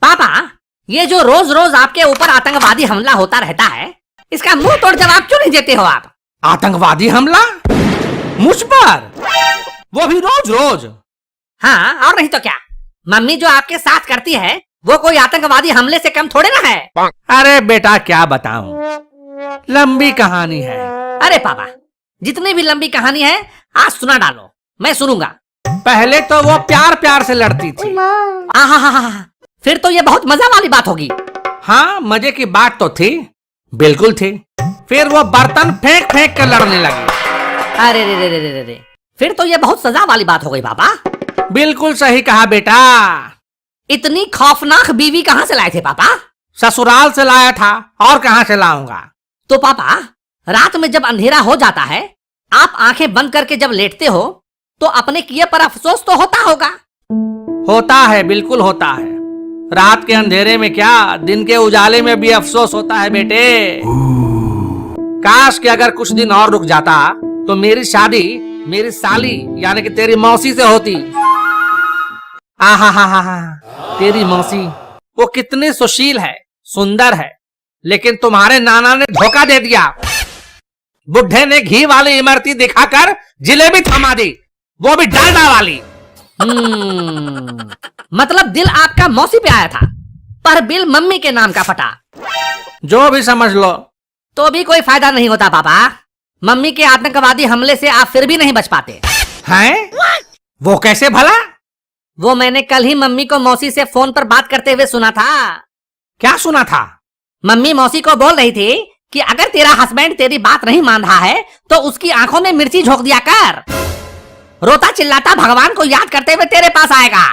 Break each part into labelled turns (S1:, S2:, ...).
S1: पापा, ये जो रोज रोज आपके ऊपर आतंकवादी हमला होता रहता है, इसका मुंह तोड़ जवाब क्यों नहीं देते हो आप?
S2: आतंकवादी हमला मुझ पर, वो भी रोज रोज?
S1: हाँ, और नहीं तो क्या। मम्मी जो आपके साथ करती है वो कोई आतंकवादी हमले से कम थोड़े ना है।
S2: अरे बेटा क्या बताऊं, लंबी कहानी है।
S1: अरे पापा, जितनी भी लंबी कहानी है आज सुना डालो, मैं सुनूंगा।
S2: पहले तो वो प्यार प्यार से लड़ती थी।
S1: आहा, फिर तो ये बहुत मजा वाली बात होगी।
S2: हाँ, मजे की बात तो थी, बिल्कुल थी। फिर वो बर्तन फेंक फेंक कर लड़ने लगी।
S1: अरे रे रे रे रे रे, फिर तो ये बहुत सजा वाली बात हो गई पापा।
S2: बिल्कुल सही कहा बेटा।
S1: इतनी खौफनाक बीवी कहाँ से लाए थे पापा?
S2: ससुराल से लाया था, और कहाँ से लाऊंगा।
S1: तो पापा, रात में जब अंधेरा हो जाता है, आप आंखें बंद करके जब लेटते हो तो अपने किए पर अफसोस तो होता होगा।
S2: होता है, बिल्कुल होता है। रात के अंधेरे में क्या, दिन के उजाले में भी अफसोस होता है बेटे। काश कि अगर कुछ दिन और रुक जाता तो मेरी शादी मेरी साली यानी कि तेरी मौसी से होती। आहा, तेरी मौसी वो कितनी सुशील है, सुंदर है, लेकिन तुम्हारे नाना ने धोखा दे दिया। बुढ़े ने घी वाली इमरती दिखाकर जिलेबी थमा दी, वो भी डालडा वाली।
S1: मतलब दिल आपका मौसी पे आया था, पर बिल मम्मी के नाम का फटा।
S2: जो भी समझ लो।
S1: तो भी कोई फायदा नहीं होता पापा। मम्मी के आतंकवादी हमले से आप फिर भी नहीं बच पाते
S2: हैं? वो कैसे भला?
S1: वो मैंने कल ही मम्मी को मौसी से फोन पर बात करते हुए सुना था।
S2: क्या सुना था?
S1: मम्मी मौसी को बोल रही थी कि अगर तेरा हस्बैंड तेरी बात नहीं मान रहा है तो उसकी आंखों में मिर्ची झोंक दिया कर। रोता चिल्लाता भगवान को याद करते हुए तेरे पास आएगा।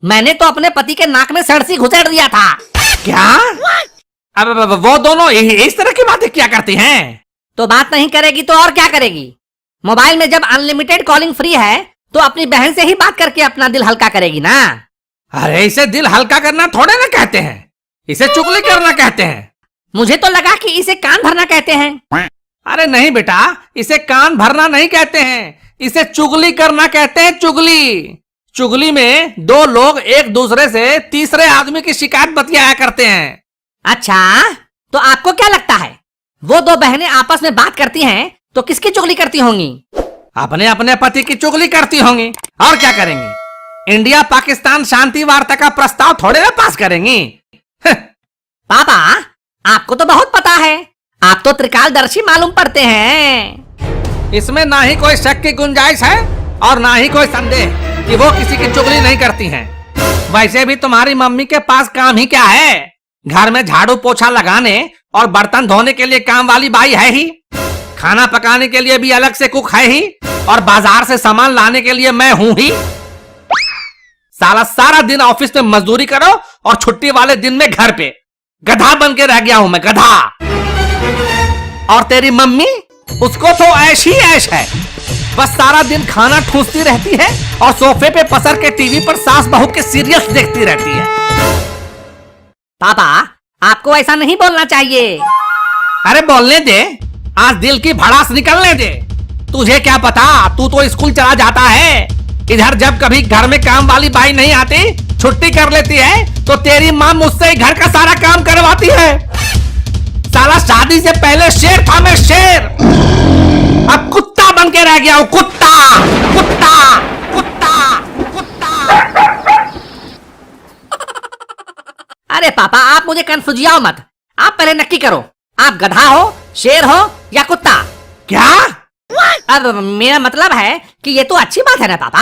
S1: मैंने तो अपने पति के नाक में सड़सी घुसेड़ दिया था।
S2: क्या? अब वो दोनों इस तरह की बातें क्या करती हैं?
S1: तो बात नहीं करेगी तो और क्या करेगी? मोबाइल में जब अनलिमिटेड कॉलिंग फ्री है तो अपनी बहन से ही बात करके अपना दिल हल्का करेगी ना।
S2: अरे इसे दिल हल्का करना थोड़े ना कहते हैं, इसे चुगली करना कहते हैं।
S1: मुझे तो लगा कि इसे कान भरना कहते हैं।
S2: अरे नहीं बेटा, इसे कान भरना नहीं कहते हैं, इसे चुगली करना कहते हैं। चुगली चुगली में दो लोग एक दूसरे से तीसरे आदमी की शिकायत बतियाया करते हैं।
S1: अच्छा, तो आपको क्या लगता है वो दो बहनें आपस में बात करती हैं तो किसकी चुगली करती होंगी?
S2: अपने अपने पति की चुगली करती होंगी, और क्या करेंगी। इंडिया पाकिस्तान शांति वार्ता का प्रस्ताव थोड़े ना पास करेंगी।
S1: पापा, आपको तो बहुत पता है, आप तो त्रिकालदर्शी मालूम पड़ते हैं।
S2: इसमें ना ही कोई शक की गुंजाइश है और ना ही कोई संदेह कि वो किसी की चुगली नहीं करती हैं। वैसे भी तुम्हारी मम्मी के पास काम ही क्या है? घर में झाड़ू पोछा लगाने और बर्तन धोने के लिए काम वाली बाई है ही, खाना पकाने के लिए भी अलग से कुक है ही, और बाजार से सामान लाने के लिए मैं हूं ही। सारा दिन ऑफिस में मजदूरी करो और छुट्टी वाले दिन में घर पे गधा बन के रह गया हूं मैं, गधा। और तेरी मम्मी, उसको तो ऐश ही ऐश है, बस सारा दिन खाना ठूसती रहती है और सोफे पे पसर के टीवी पर सास बहू के सीरियल्स देखती रहती है।
S1: पापा, आपको ऐसा नहीं बोलना चाहिए।
S2: अरे बोलने दे, आज दिल की भड़ास निकलने दे। तुझे क्या पता, तू तो स्कूल चला जाता है। इधर जब कभी घर में काम वाली बाई नहीं आती, छुट्टी कर लेती है, तो तेरी माँ मुझसे ही घर का सारा काम करवाती है। साला शादी से पहले शेर था मैं, शेर। अब कुत्ता बन के रह गया हूँ, कुत्ता कुत्ता कुत्ता कुत्ता।
S1: अरे पापा, आप मुझे कंफ्यूजियाओ मत। आप पहले नक्की करो, आप गधा हो, शेर हो या कुत्ता?
S2: क्या?
S1: अब मेरा मतलब है कि ये तो अच्छी बात है ना पापा,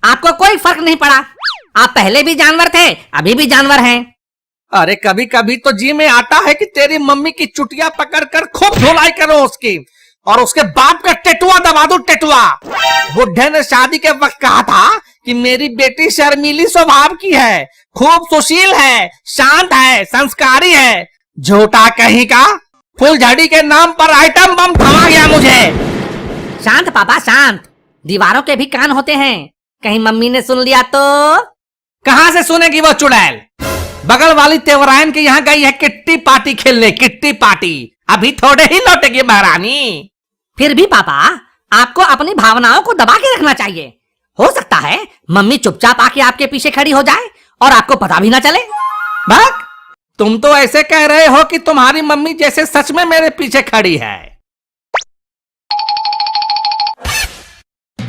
S1: आपको कोई फर्क नहीं पड़ा। आप पहले भी जानवर थे, अभी भी जानवर हैं।
S2: अरे कभी कभी तो जी में आता है कि तेरी मम्मी की चुटिया पकड़कर खूब धुलाई करो उसकी, और उसके बाप का टेटुआ दबा दो, टेटुआ। बुढ़े ने शादी के वक्त कहा था कि मेरी बेटी शर्मीली स्वभाव की है, खूब सुशील है, शांत है, संस्कारी है। झूठा कहीं का, फुलझड़ी के नाम पर आइटम बम थमा गया मुझे।
S1: शांत पापा शांत, दीवारों के भी कान होते हैं, कहीं मम्मी ने सुन लिया तो?
S2: कहां से सुनेगी वो चुड़ैल? बगल वाली तेवरायन के यहाँ गई है किट्टी पार्टी खेलने, किट्टी पार्टी। अभी थोड़े ही लौटेगी महारानी।
S1: फिर भी पापा, आपको अपनी भावनाओं को दबा के रखना चाहिए। हो सकता है मम्मी चुपचाप आके आपके पीछे खड़ी हो जाए और आपको पता भी ना चले।
S2: भाग। तुम तो ऐसे कह रहे हो कि तुम्हारी मम्मी जैसे सच में मेरे पीछे खड़ी है।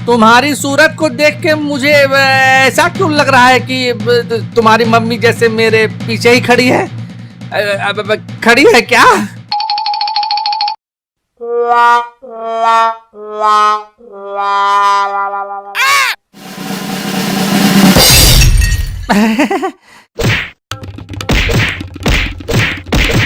S2: तुम्हारी सूरत को देख के मुझे ऐसा क्यों लग रहा है कि तुम्हारी मम्मी जैसे मेरे पीछे ही खड़ी है। खड़ी है क्या?